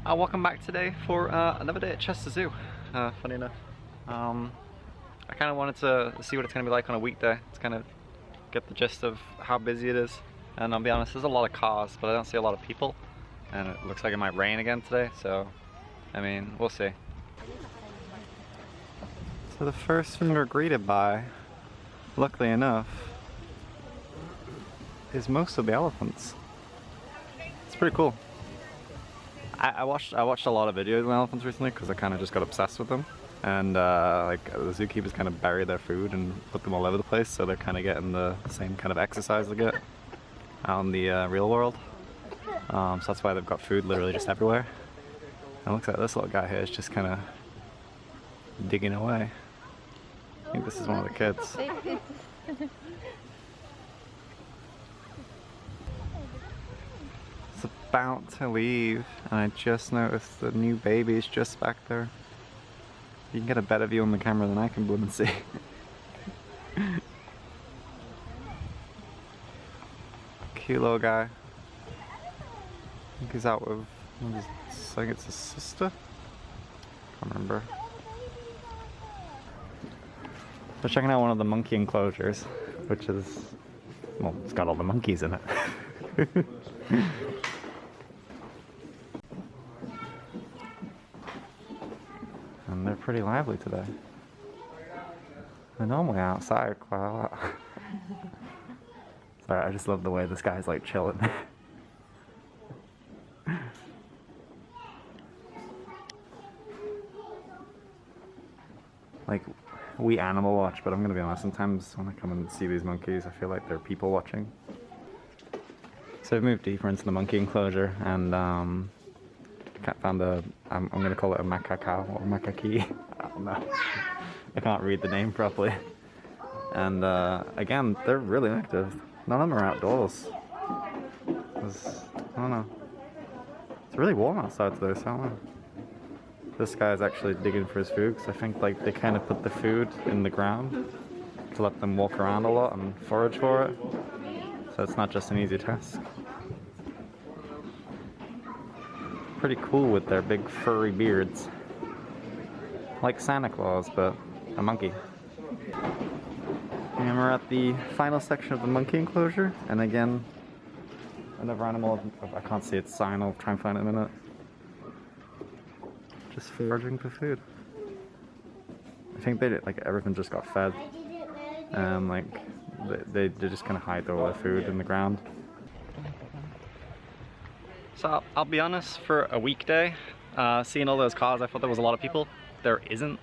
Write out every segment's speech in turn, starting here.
Welcome back today for another day at Chester Zoo. Funny enough, I kind of wanted to see what it's going to be like on a weekday. To kind of get the gist of how busy it is. And I'll be honest, there's a lot of cars, but I don't see a lot of people. And it looks like it might rain again today, so I mean, we'll see. So the first thing we're greeted by, luckily enough, is most of the elephants. It's pretty cool. I watched a lot of videos on elephants recently because I kind of just got obsessed with them, and like the zookeepers kind of bury their food and put them all over the place, so they're kind of getting the same kind of exercise they get out in the real world. So that's why they've got food literally just everywhere. And it looks like this little guy here is just kind of digging away. I think this is one of the kids. About to leave, and I just noticed the new baby's just back there. You can get a better view on the camera than I can bloom and see. Cute little guy. I think he's out with, I think it's his sister? Can't remember. We're checking out one of the monkey enclosures, which is, well, it's got all the monkeys in it. And they're pretty lively today. They're normally outside quite a lot. Sorry, I just love the way this guy's like chilling. Like, we animal watch, but I'm gonna be honest, sometimes when I come and see these monkeys, I feel like they're people watching. So I've moved deeper into the monkey enclosure, and found I'm gonna call it a macaque or macaque. I don't know. I can't read the name properly. And again, they're really active. None of them are outdoors. I don't know. It's really warm outside today, so I don't know. This guy's actually digging for his food, because I think like they kind of put the food in the ground to let them walk around a lot and forage for it. So it's not just an easy task. Pretty cool with their big furry beards. Like Santa Claus, but a monkey. And we're at the final section of the monkey enclosure, and again, another animal, I can't see its sign, I'll try and find it in a minute. Just foraging for food. I think they did, like, everything just got fed. And like, they just kind of hide all their food in the ground. So I'll be honest, for a weekday, seeing all those cars, I thought there was a lot of people. There isn't.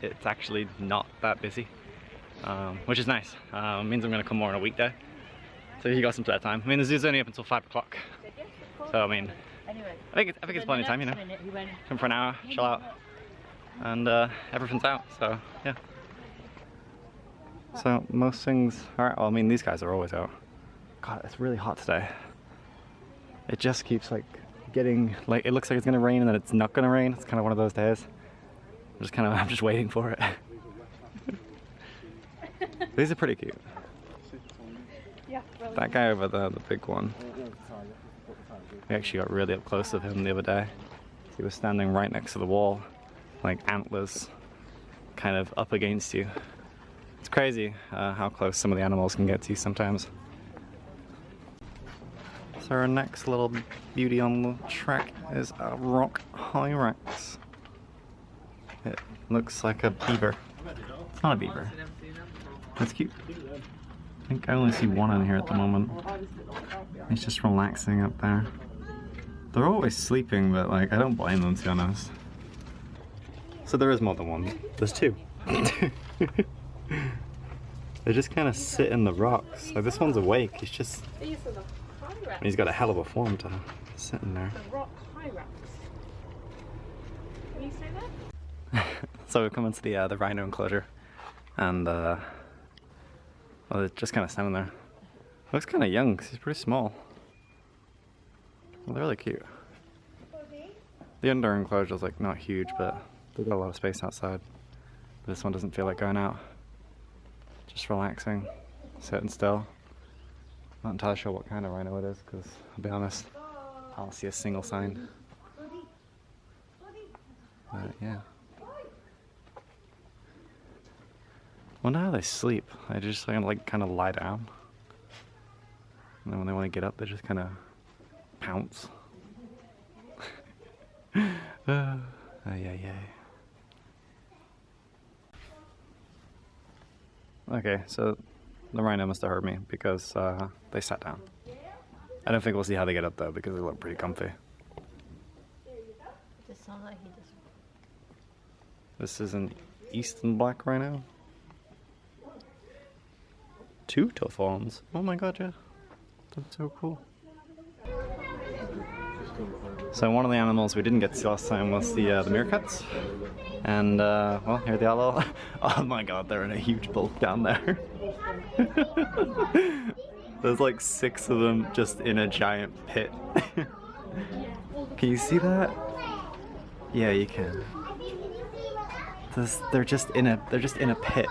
It's actually not that busy, which is nice. It means I'm going to come more on a weekday. So you got some spare time. I mean, the zoo's only up until 5 o'clock. So I mean, I think it's plenty of time, you know. Come for an hour, chill out, and everything's out. So yeah. So most things, alright. Well, I mean, these guys are always out. God, it's really hot today. It just keeps like getting, like, it looks like it's gonna rain and then it's not gonna rain. It's kind of one of those days. I'm just waiting for it. These are pretty cute. That guy over there, the big one. We actually got really up close with him the other day. He was standing right next to the wall, like antlers kind of up against you. It's crazy how close some of the animals can get to you sometimes. So our next little beauty on the track is a rock Hyrax. It looks like a beaver. It's not a beaver. That's cute. I think I only see one in here at the moment. He's just relaxing up there. They're always sleeping, but like, I don't blame them, to be honest. So there is more than one. There's two. They just kind of sit in the rocks. Like, this one's awake. He's just... He's got a hell of a form to sit in there. The rock Hyrax. Can you say that? So we've come into the rhino enclosure, and well, they're just kind of standing there. Looks kind of young because he's pretty small. Well, they're really cute. The under enclosure is like not huge, but they've got a lot of space outside. But this one doesn't feel like going out. Just relaxing, sitting still. Not entirely sure what kind of rhino it is, because I'll be honest, I don't see a single sign. But yeah. Wonder how they sleep. They just like kind of lie down. And then when they want to get up, they just kind of pounce. Yeah. Okay, so the rhino must have heard me because they sat down. I don't think we'll see how they get up though because they look pretty comfy. Just sounds like he just. This is an eastern black rhino. 2 tough arms. Oh my god, yeah. That's so cool. So one of the animals we didn't get to see last time was the meerkats. And well, here they are all. Oh my god, they're in a huge bulk down there. There's like 6 of them just in a giant pit. Can you see that? Yeah, you can. They're just in a pit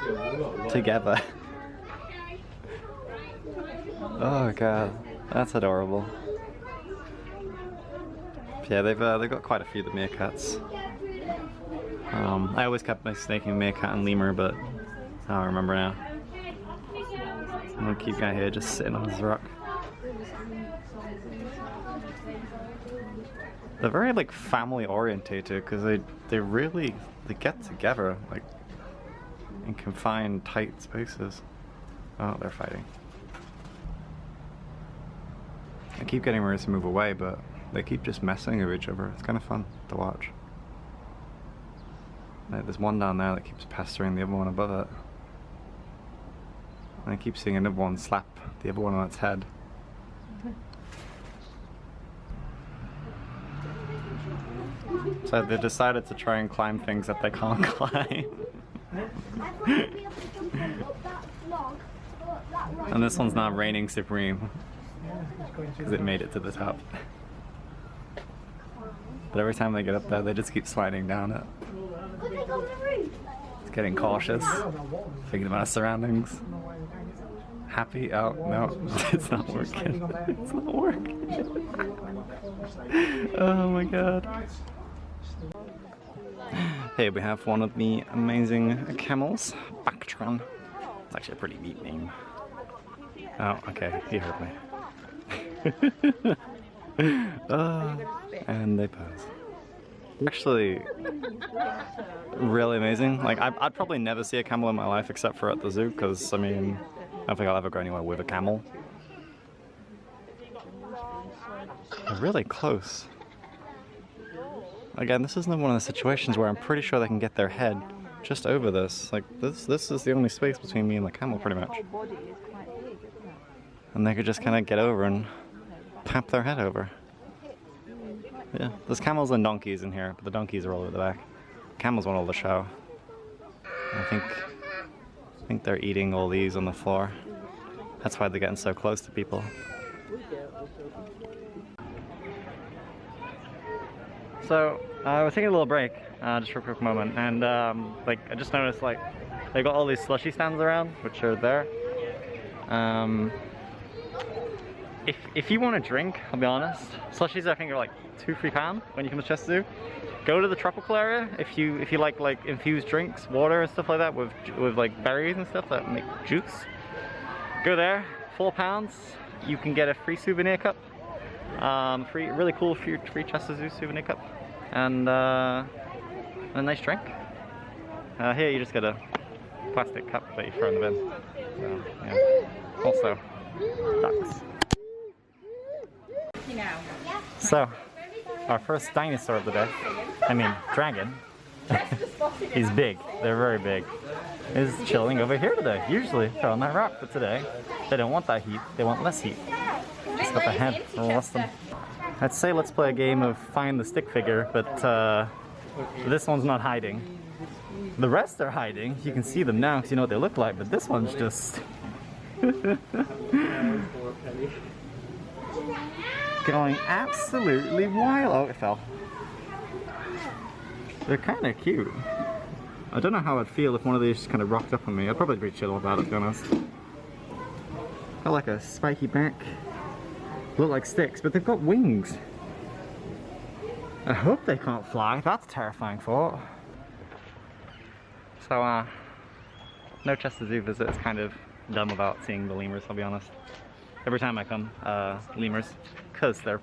together. Oh god, that's adorable. Yeah, they've got quite a few of the meerkats. I always kept mistaking meerkat and lemur, but I don't remember now. I'm gonna keep guy here just sitting on this rock. They're very like family orientated because they really get together like in confined tight spaces. Oh, they're fighting. I keep getting ready to move away, but they keep just messing with each other. It's kind of fun to watch. Like, there's one down there that keeps pestering the other one above it. And I keep seeing another one slap the other one on its head. So they decided to try and climb things that they can't climb. And this one's now reigning supreme because it made it to the top. But every time they get up there, they just keep sliding down it. It's getting cautious, thinking about its surroundings. Happy? Oh, no, it's not working. It's not working. Oh my god. Here we have one of the amazing camels, Bactran. It's actually a pretty neat name. Oh, okay, he heard me. And they pose. Actually, really amazing. Like, I'd probably never see a camel in my life except for at the zoo, because, I mean, I don't think I'll ever go anywhere with a camel. They're really close. Again, this isn't one of the situations where I'm pretty sure they can get their head just over this. Like, this is the only space between me and the camel, pretty much. And they could just kind of get over and tap their head over. Yeah, there's camels and donkeys in here, but the donkeys are all over the back. Camels want all the show. I think they're eating all these on the floor. That's why they're getting so close to people. So, we're taking a little break, just for a quick moment, and like, I just noticed, like, they've got all these slushy stands around, which are there. If you want a drink, I'll be honest, slushies I think are like £2–3 when you come to Chester Zoo. Go to the tropical area if you like infused drinks, water and stuff like that with like berries and stuff that make juice. Go there, £4. You can get a free souvenir cup, really cool free Chester Zoo souvenir cup, and a nice drink. Here you just get a plastic cup that you throw in the bin. So, yeah. Also, ducks. So, our first dinosaur of the day, I mean dragon, he's big, they're very big, is chilling over here today. Usually they're on that rock, but today they don't want that heat, they want less heat. Just got the head, we'll lost them. I'd say let's play a game of find the stick figure, but this one's not hiding. The rest are hiding, you can see them now because you know what they look like, but this one's just... going absolutely wild. Oh, it fell. They're kind of cute. I don't know how I'd feel if one of these just kind of rocked up on me. I'd probably be chill about it, to be honest. Got like a spiky back. Look like sticks, but they've got wings. I hope they can't fly. That's a terrifying thought. So, no Chester Zoo visit is kind of dumb without seeing the lemurs, I'll be honest. Every time I come, lemurs, because they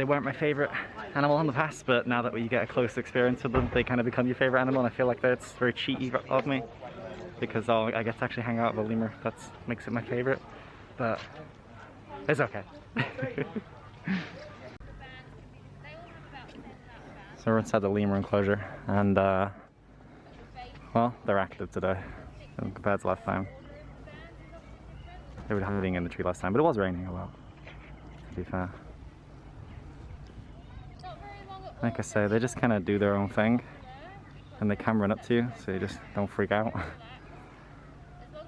weren't my favorite animal in the past, but now that you get a close experience with them, they kind of become your favorite animal, and I feel like that's very cheaty of me, because I get to actually hang out with a lemur. That makes it my favorite, but it's okay. So we're inside the lemur enclosure, and well, they're active today compared to last time. They were hiding in the tree last time, but it was raining a lot, to be fair. Like I say, they just kind of do their own thing, and they can run up to you, so you just don't freak out.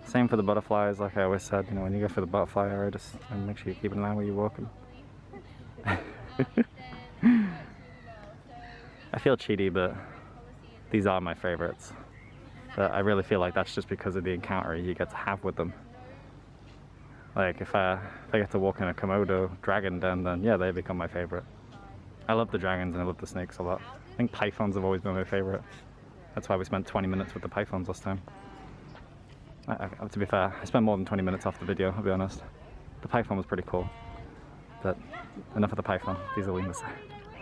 Same for the butterflies, like I always said, you know, when you go for the butterfly area, just make sure you keep an eye where you're walking. I feel cheaty, but these are my favorites. But I really feel like that's just because of the encounter you get to have with them. Like if I get to walk in a Komodo dragon den, then yeah, they become my favorite. I love the dragons and I love the snakes a lot. I think pythons have always been my favorite. That's why we spent 20 minutes with the pythons last time. To be fair, I spent more than 20 minutes off the video, I'll be honest. The python was pretty cool. But enough of the python, these are lemurs.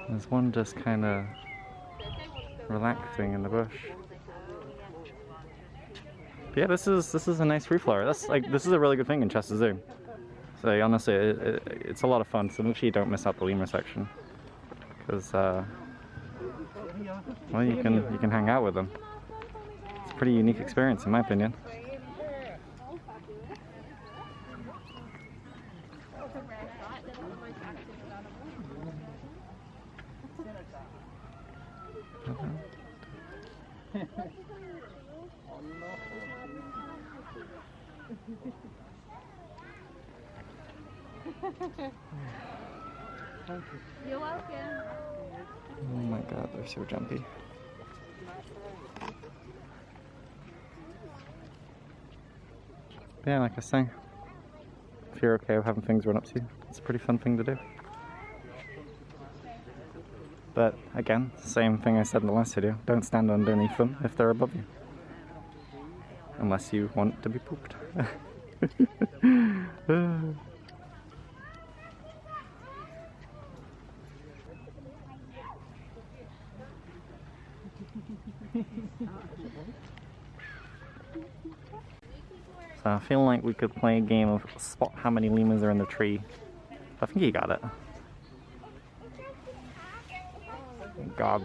There's one just kind of relaxing in the bush. But yeah, this is a nice free flower. This is a really good thing in Chester Zoo. So honestly, it's a lot of fun. So make sure you don't miss out the lemur section, because well, you can hang out with them. It's a pretty unique experience, in my opinion. You're welcome. Oh my god, they're so jumpy. But yeah, like I was saying, if you're okay with having things run up to you, it's a pretty fun thing to do. But again, same thing I said in the last video, don't stand underneath them if they're above you. Unless you want to be pooped. So I feel like we could play a game of spot how many lemurs are in the tree. I think you got it. God,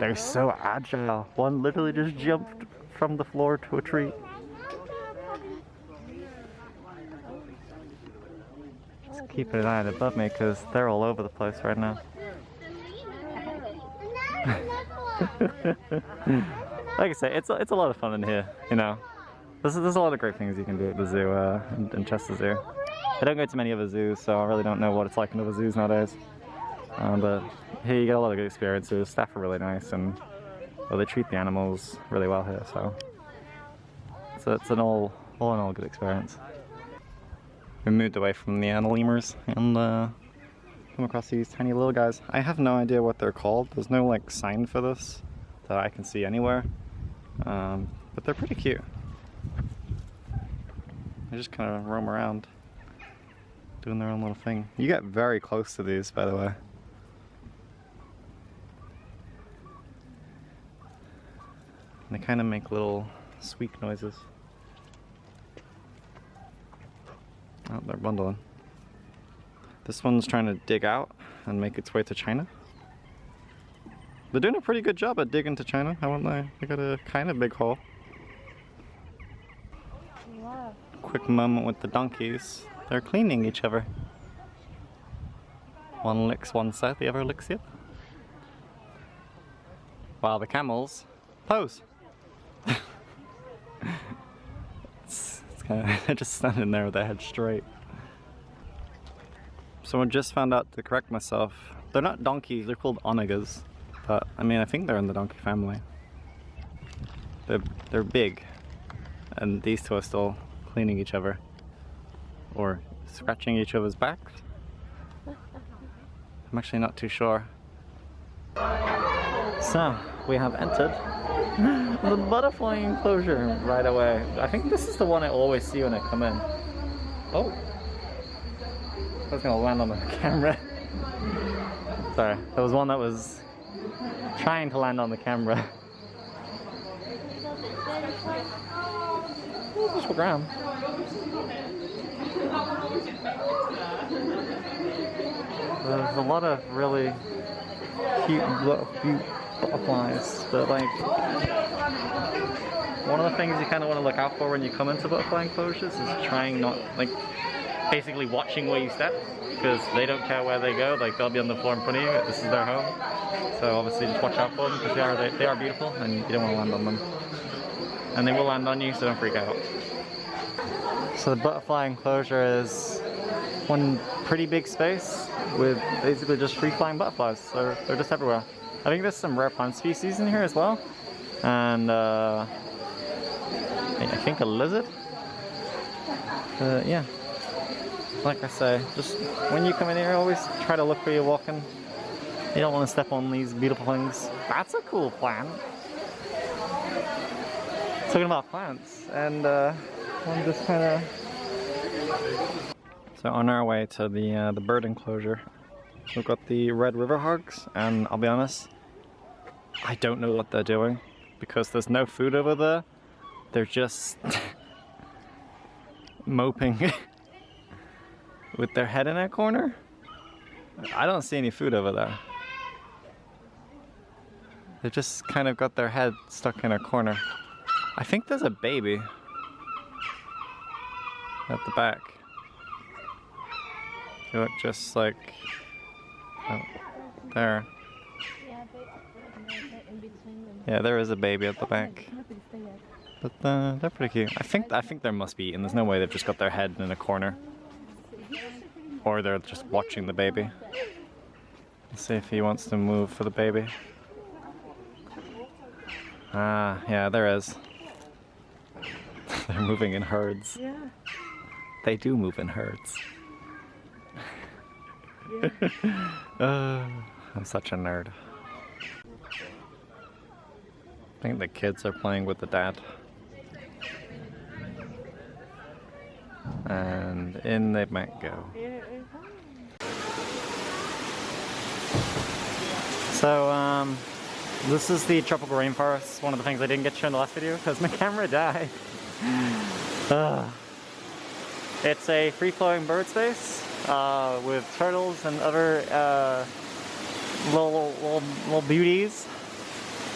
they're so agile. One literally just jumped from the floor to a tree. Just keep an eye above me because they're all over the place right now. Like I say, it's a lot of fun in here, you know. There's a lot of great things you can do at the zoo, in Chester Zoo. I don't go to many other zoos, so I really don't know what it's like in other zoos nowadays. But here you get a lot of good experiences. Staff are really nice, and well, they treat the animals really well here, so it's an all in all good experience. We moved away from the lemurs and come across these tiny little guys. I have no idea what they're called. There's no like sign for this that I can see anywhere, but they're pretty cute. They just kind of roam around, doing their own little thing. You get very close to these, by the way. And they kind of make little squeak noises. Oh, they're bundling. This one's trying to dig out and make its way to China. They're doing a pretty good job at digging to China, haven't they? They got a kind of big hole. Wow. Quick moment with the donkeys. They're cleaning each other. One licks one side, the other licks the other. While the camels pose. it's kind of, they're just standing there with their head straight. Someone just found out to correct myself. They're not donkeys, they're called onagers. But I mean, I think they're in the donkey family. They're big, and these two are still cleaning each other or scratching each other's backs. I'm actually not too sure. So, we have entered the butterfly enclosure right away. I think this is the one I always see when I come in. Oh! I was gonna land on the camera. Sorry, there was one that was trying to land on the camera. Just walk around. There's a lot of really cute butterflies, but like one of the things you kind of want to look out for when you come into butterfly enclosures is trying not, like, basically watching where you step, because they don't care where they go. Like, they'll be on the floor in front of you. This is their home, so obviously just watch out for them, because they are beautiful and you don't want to land on them, and they will land on you, so don't freak out. So the butterfly enclosure is one pretty big space with basically just free-flying butterflies. So they're just everywhere. I think there's some rare plant species in here as well, and I think a lizard. Yeah, like I say, just when you come in here, always try to look where you're walking. You don't want to step on these beautiful things. That's a cool plant. Talking about plants, and I'm just kind of. So on our way to the bird enclosure, we've got the red river hogs, and I'll be honest, I don't know what they're doing because there's no food over there. They're just moping with their head in a corner. I don't see any food over there. They've just kind of got their head stuck in a corner. I think there's a baby at the back. They look just like, oh, there. Yeah, there is a baby at the back. But they're pretty cute. I think they must be eating. There's no way they've just got their head in a corner. Or they're just watching the baby. Let's see if he wants to move for the baby. Ah, yeah, there is. They're moving in herds. Yeah. They do move in herds. I'm such a nerd. I think the kids are playing with the dad. And in they might go. So, this is the tropical rainforest. One of the things I didn't get to show in the last video because my camera died. It's a free-flowing bird space with turtles and other little beauties,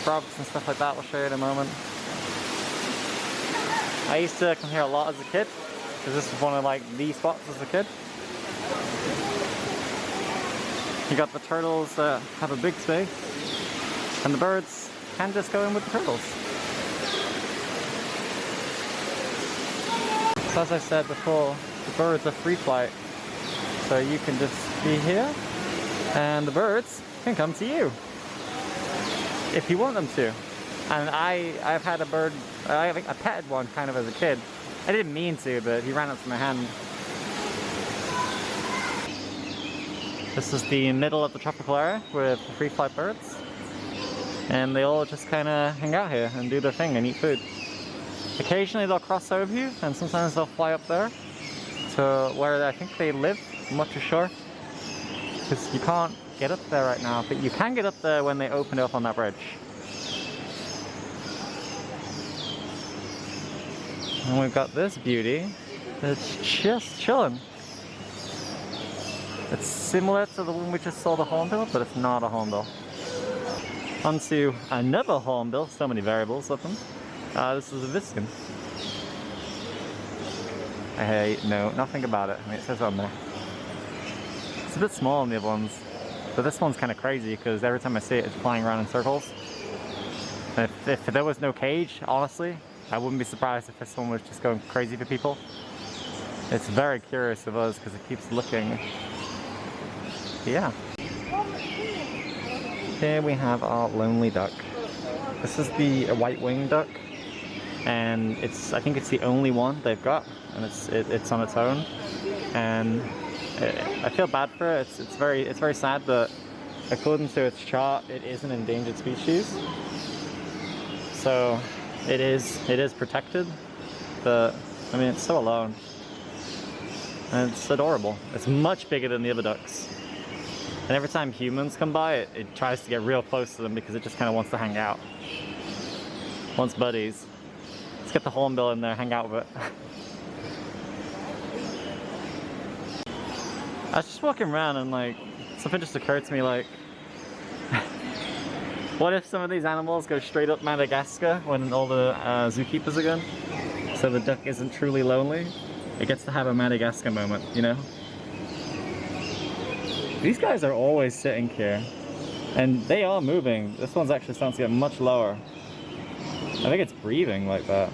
frogs and stuff like that. We'll show you in a moment. I used to come here a lot as a kid because this was one of like the spots as a kid. You got the turtles that have a big space, and the birds can just go in with the turtles. So as I said before, the birds are free flight. So you can just be here, and the birds can come to you if you want them to. And I've had a bird, I petted one kind of as a kid. I didn't mean to, but he ran up to my hand. This is the middle of the tropical area with the free flight birds. And they all just kind of hang out here and do their thing and eat food. Occasionally they'll cross over you, and sometimes they'll fly up there to where I think they live. I'm not too sure, because you can't get up there right now, but you can get up there when they open it up on that bridge. And we've got this beauty that's just chilling. It's similar to the one we just saw, the hornbill, but it's not a hornbill. Onto another hornbill, so many variables of them. This is a Viscan. I know nothing about it. I mean, it says on there. It's a bit small than the other ones, but this one's kind of crazy because every time I see it, it's flying around in circles. If there was no cage, honestly, I wouldn't be surprised if this one was just going crazy for people. It's very curious of us because it keeps looking. Yeah. Here we have our lonely duck. This is the white-winged duck, and I think it's the only one they've got, and it's on its own. And I feel bad for it. It's very sad that according to its chart, it is an endangered species. So it is protected, but I mean it's so alone. And it's adorable. It's much bigger than the other ducks. And every time humans come by, it tries to get real close to them because it just kind of wants to hang out. Wants buddies. Let's get the hornbill in there, hang out with it. I was just walking around and like, something just occurred to me like, what if some of these animals go straight up Madagascar when all the zookeepers are gone? So the duck isn't truly lonely. It gets to have a Madagascar moment, you know? These guys are always sitting here. And they are moving. This one's actually starting to get much lower. I think it's breathing like that.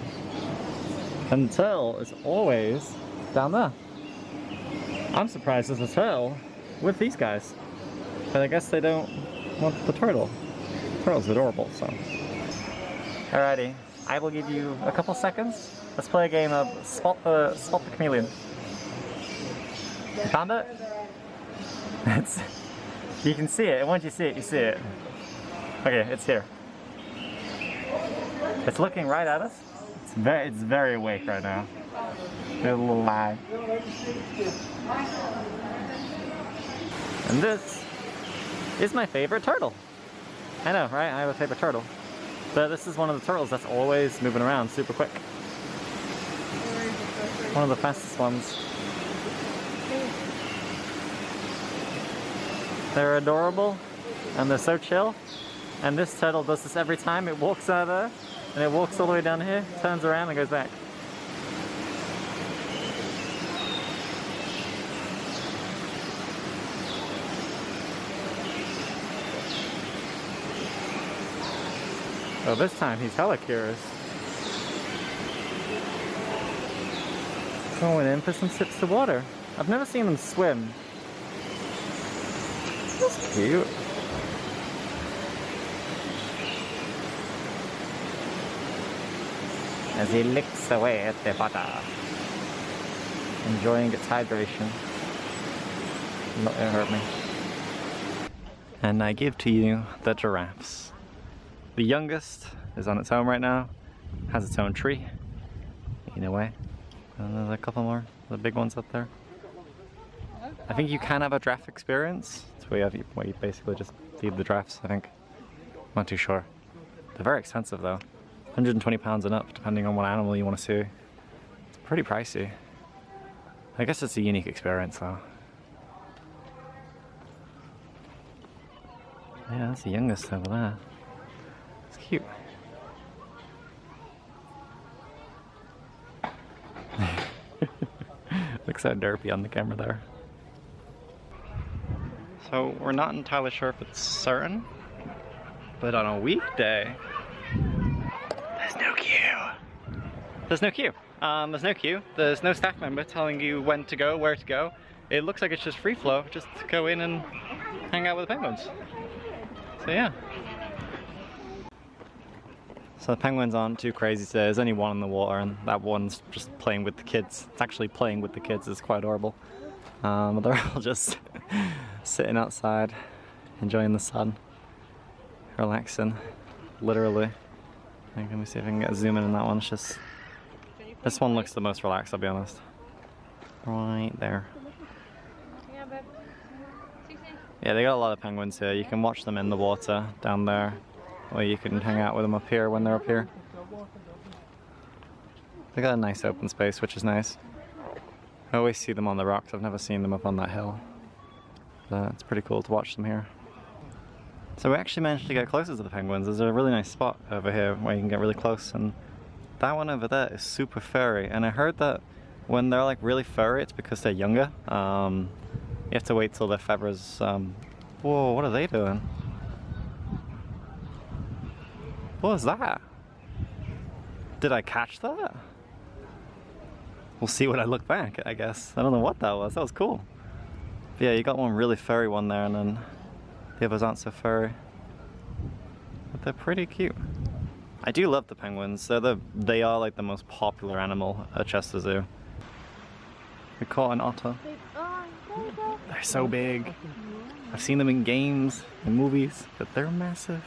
And the turtle is always down there. I'm surprised there's a turtle with these guys. But I guess they don't want the turtle. The turtle's adorable, so. Alrighty, I will give you a couple seconds. Let's play a game of spot the chameleon. You found it? You can see it, and once you see it, you see it. Okay, it's here. It's looking right at us. It's very awake right now. There's a little lie. And this is my favorite turtle. I know, right? I have a favorite turtle. But this is one of the turtles that's always moving around super quick. One of the fastest ones. They're adorable and they're so chill. And this turtle does this every time. It walks out of there and it walks all the way down here, turns around and goes back. Oh, this time he's hella curious. Going in for some sips of water. I've never seen them swim. That's cute. As he licks away at the water, enjoying its hydration. Not gonna hurt me. And I give to you the giraffes. The youngest is on its own right now, has its own tree, eating away. And there's a couple more, the big ones up there. I think you can have a giraffe experience. It's where you basically just feed the giraffes, I think. Not too sure. They're very expensive though. 120 pounds and up, depending on what animal you want to see. It's pretty pricey. I guess it's a unique experience though. Yeah, that's the youngest over there. It's cute. Looks so derpy on the camera there. So we're not entirely sure if it's certain, but on a weekday, there's no queue. There's no queue. There's no queue. There's no staff member telling you when to go, where to go. It looks like it's just free flow. Just go in and hang out with the penguins. So yeah. So the penguins aren't too crazy today. There's only one in the water and that one's just playing with the kids. It's actually playing with the kids. It's quite adorable. But they're all just sitting outside, enjoying the sun, relaxing, literally. Let me see if I can get a zoom in on that one. It's just, this one looks the most relaxed, I'll be honest. Right there. Yeah, they got a lot of penguins here. You can watch them in the water down there, or you can hang out with them up here when they're up here. They got a nice open space, which is nice. I always see them on the rocks. I've never seen them up on that hill. But it's pretty cool to watch them here. So we actually managed to get closer to the penguins. There's a really nice spot over here where you can get really close, and that one over there is super furry. And I heard that when they're like really furry, it's because they're younger. You have to wait till their feathers. Whoa, what are they doing? What was that? Did I catch that? We'll see when I look back, I guess. I don't know what that was. That was cool. But yeah, you got one really furry one there, and then the others aren't so furry. But they're pretty cute. I do love the penguins. They are like the most popular animal at Chester Zoo. We caught an otter. Oh, They're so big. I've seen them in games and movies, but they're massive.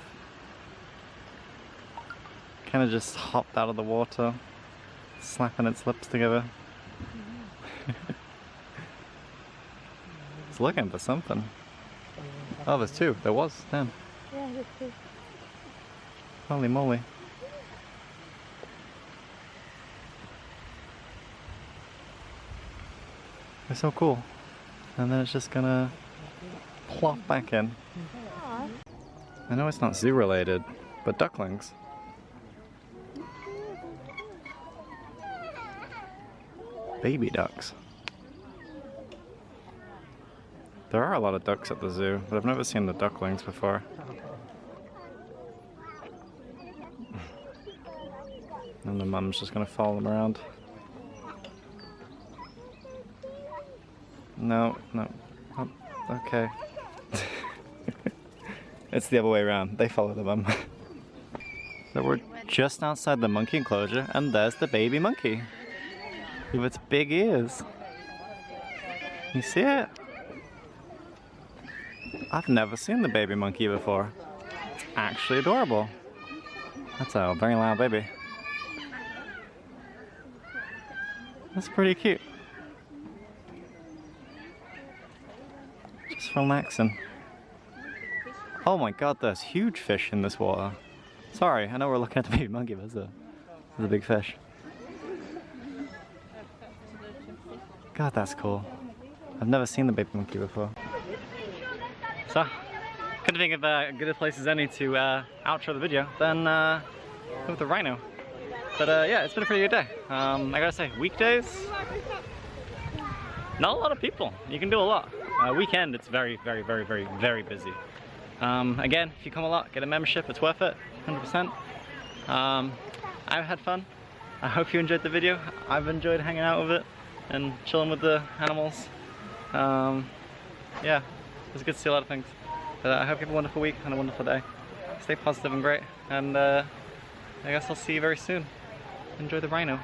Kind of just hopped out of the water, slapping its lips together. It's looking for something. Oh, there's two. There was. Damn. Yeah, there's two. Holy moly. They're so cool. And then it's just gonna plop back in. I know it's not zoo related, but ducklings. Baby ducks. There are a lot of ducks at the zoo, but I've never seen the ducklings before. And the mum's just gonna follow them around. No, no. Oh, okay. It's the other way around. They follow the mum. So we're just outside the monkey enclosure, and there's the baby monkey with its big ears. You see it? I've never seen the baby monkey before. It's actually adorable. That's a very loud baby. That's pretty cute. Just relaxing. Oh my god, there's huge fish in this water. Sorry, I know we're looking at the baby monkey, but there's a big fish. God, that's cool. I've never seen the baby monkey before. So, couldn't think of a good place as any to outro the video than with the rhino. But yeah, it's been a pretty good day. I gotta say, weekdays, not a lot of people. You can do a lot. Weekend, it's very, very, very, very, very busy. Again, if you come a lot, get a membership, it's worth it, 100%. I've had fun. I hope you enjoyed the video. I've enjoyed hanging out with it and chilling with the animals. Yeah, it was good to see a lot of things. But I hope you have a wonderful week and a wonderful day. Stay positive and great, and I guess I'll see you very soon. Enjoy the rhino.